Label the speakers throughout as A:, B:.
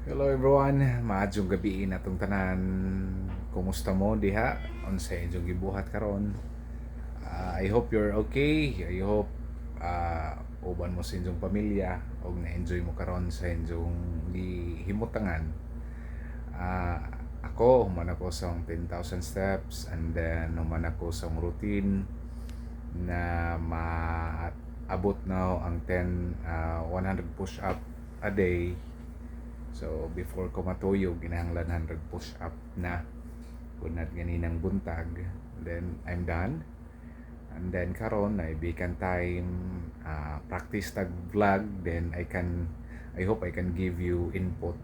A: Hello everyone, maadjong gabi na itong tanan. Kumusta mo diha? Unsay inyong gibuhat karon? I hope you're okay. I hope uban mo sa inyong pamilya og na-enjoy mo karon sa inyong gihimutangan. Ah, ako human ako sa 10,000 steps, and then human ako sa routine na maabot na ang 100 push up a day. So, before ko matuyog, ginahanglan 100 push-up na. Kunat ganinang buntag. Then, I'm done. And then, karon na ibikan time, practice tag vlog. Then, I hope I can give you input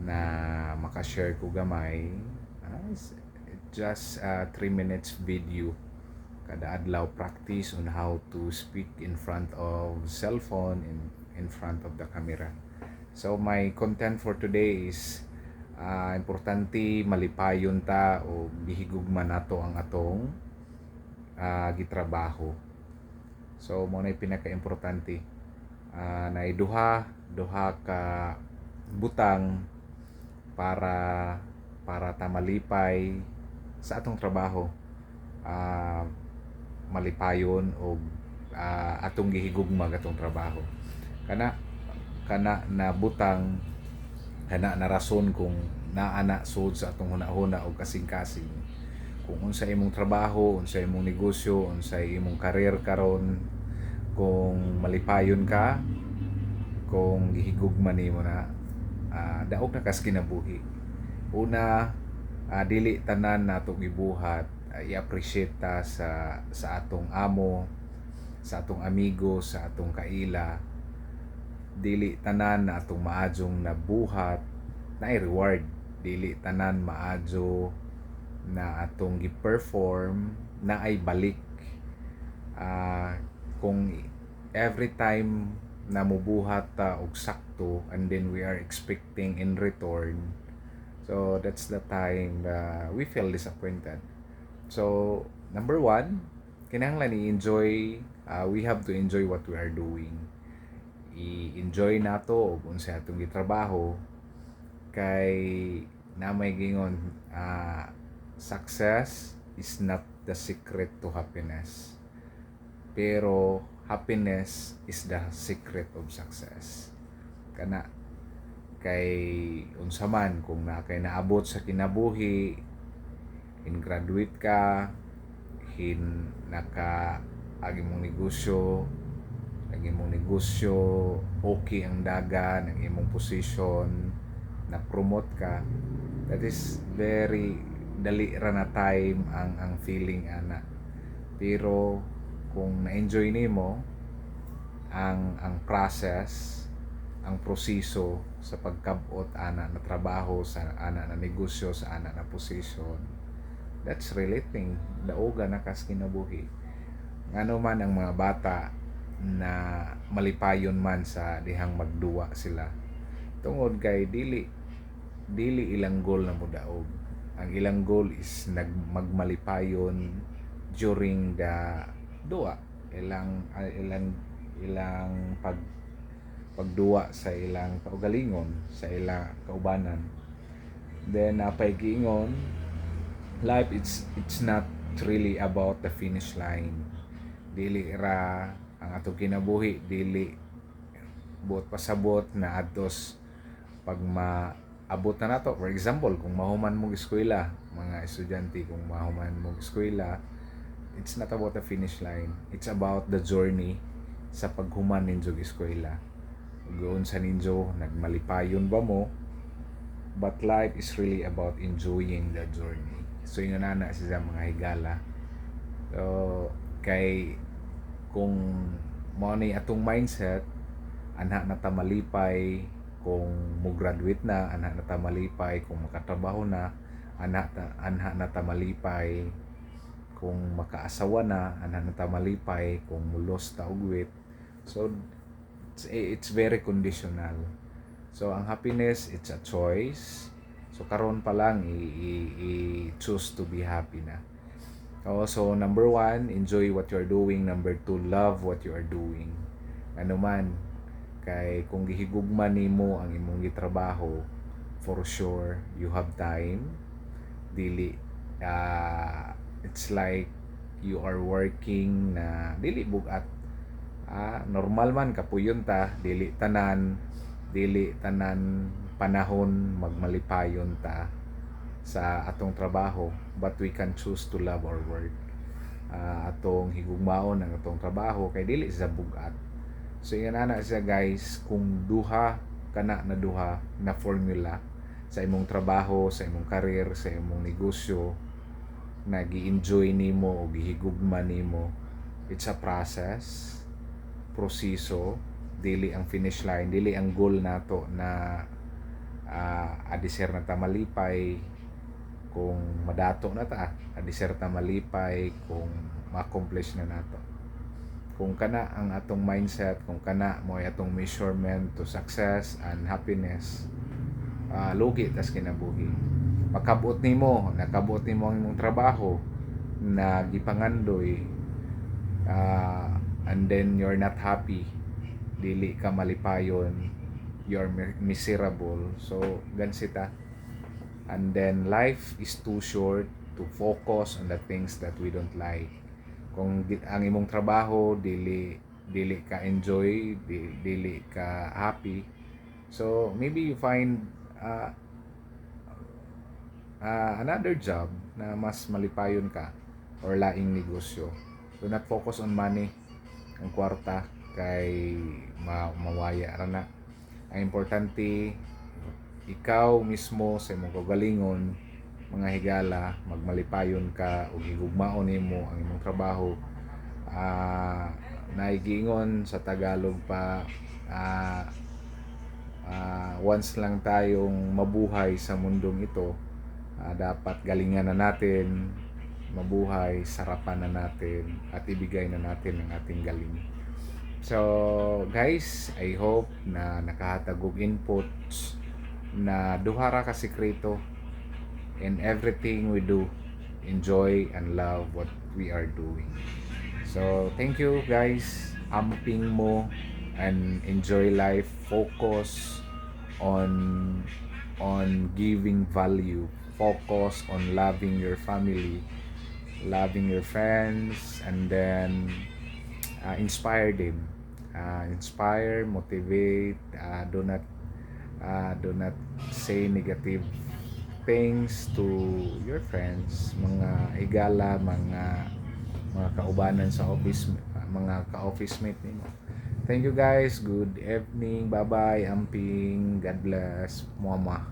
A: na makashare ko gamay. Just 3 minutes video. Kada adlaw practice on how to speak in front of cellphone, in front of the camera. So my content for today is importante malipayon ta o bihigugma nato ang atong gitrabaho. So mo na pinaka-importante. Na duha ka butang para ta malipay sa atong trabaho. Malipayon o atong gihigugma atong trabaho. Kana na butang, kana na rason kung naana sud sa atong hunahuna o kasing-kasing, kung unsa imong trabaho, unsa imong negosyo, unsa imong career karon, kung malipayon ka, kung gihigugma nimo na daog na kas kinabuhi. Una, dili tanan nato gibuhat i-appreciate ta sa atong amo, sa atong amigo, sa atong kaila. Dili tanan na atong maadjong nabuhat na i-reward. Dili tanan maadyo na atong gi-perform na ay balik. Kung every time na mubuhat ta og sakto, and then we are expecting in return, so that's the time we feel disappointed. So number one, kinahanglan i-enjoy. We have to enjoy what we are doing. I-enjoy nato kung sa atong gitrabaho, kay na may gingon, success is not the secret to happiness, pero happiness is the secret of success. Kana kay unsa man kung na kay naabot sa kinabuhi, in graduate ka, naka agi mong negosyo, okay ang dagan, ang imong position, na promote ka, that is very dali ra na time ang feeling ana. Pero kung na-enjoy nimo ang process, ang proseso sa pagkabot ana na trabaho, sa ana na negosyo, sa ana na position, that's relating daoga na kas kinabuhi. Ngano man ang mga bata na malipayon man sa dihang magduwa sila, tungod kay dili ilang goal na mo daog. Ang ilang goal is magmalipayon during the duwa, ilang pagduwa sa ilang kaugalingon, sa ilang kaubanan. Then napay giingon, life it's not really about the finish line. Dili ra ang atong kinabuhi, dili buot pasabot na adtos pag maabot na nato. For example, kung mahuman mo eskwela, mga estudyante, kung mahuman mo eskwela, it's not about the finish line, it's about the journey sa paghuman ninyo eskwela. Goon sa ninyo nagmalipayon ba mo, but life is really about enjoying the journey. So yun na siya mga higala. So kay kung mo ni atong mindset, anha na ta malipay kung mo graduate na, anha na ta malipay kung makatrabaho na, anha na ta malipay kung makaasawa na, anha na ta malipay kung mulos ta og weight. So it's very conditional. So ang happiness, it's a choice. So karon pa lang i-choose to be happy na. So number one, enjoy what you are doing. Number two, love what you are doing. Ano man, Kay kung gihigugma nimo ang imong gitrabaho, for sure you have time. Dili it's like you are working na dili bugat. Normal man kapuyon ta, dili tanan panahon magmalipayon ta sa atong trabaho, but we can choose to love our work. Atong higugmaon ang atong trabaho kay dili sa bugat. So yan ana siya guys, kung duha kana na duha na formula sa imong trabaho, sa imong career, sa imong negosyo na gi-enjoy nimo o gihigugma nimo, it's a process, proseso, dili ang finish line, dili ang goal nato na adiser na ta malipay kung madato na ta, adiser ta malipay kung ma-accomplish na nato. Kung kana ang atong mindset, kung kana mo ay atong measurement to success and happiness, lugi tas kinabuhi. Makabot nimo, nakabot nimo ang imong trabaho na gipangandoy, and then you're not happy, dili ka malipayon, you're miserable, so gansita. And then life is too short to focus on the things that we don't like. Kung ang imong trabaho dili ka enjoy, dili ka happy, so maybe you find another job na mas malipayon ka or laing negosyo. Do not focus on money, ang kwarta kay mawaya ra na. Ang importante ikaw mismo sa imong kaugalingon, mga higala, magmalipayon ka o higugmaon nimo ang imong trabaho. Naigingon sa Tagalog pa, once lang tayong mabuhay sa mundong ito, dapat galingan na natin mabuhay, sarapan na natin at ibigay na natin ang ating galing. So guys, I hope na nakahatag og inputs na duha ra ka sekreto in everything we do. Enjoy and love what we are doing. So thank you guys, amping mo and enjoy life. Focus on giving value, focus on loving your family, loving your friends, and then inspire them, inspire, motivate. Do not say negative things to your friends, mga higala, mga kaubanan sa office, mga ka-office mate nimo. Thank you guys, good evening, bye bye, amping, God bless, mama.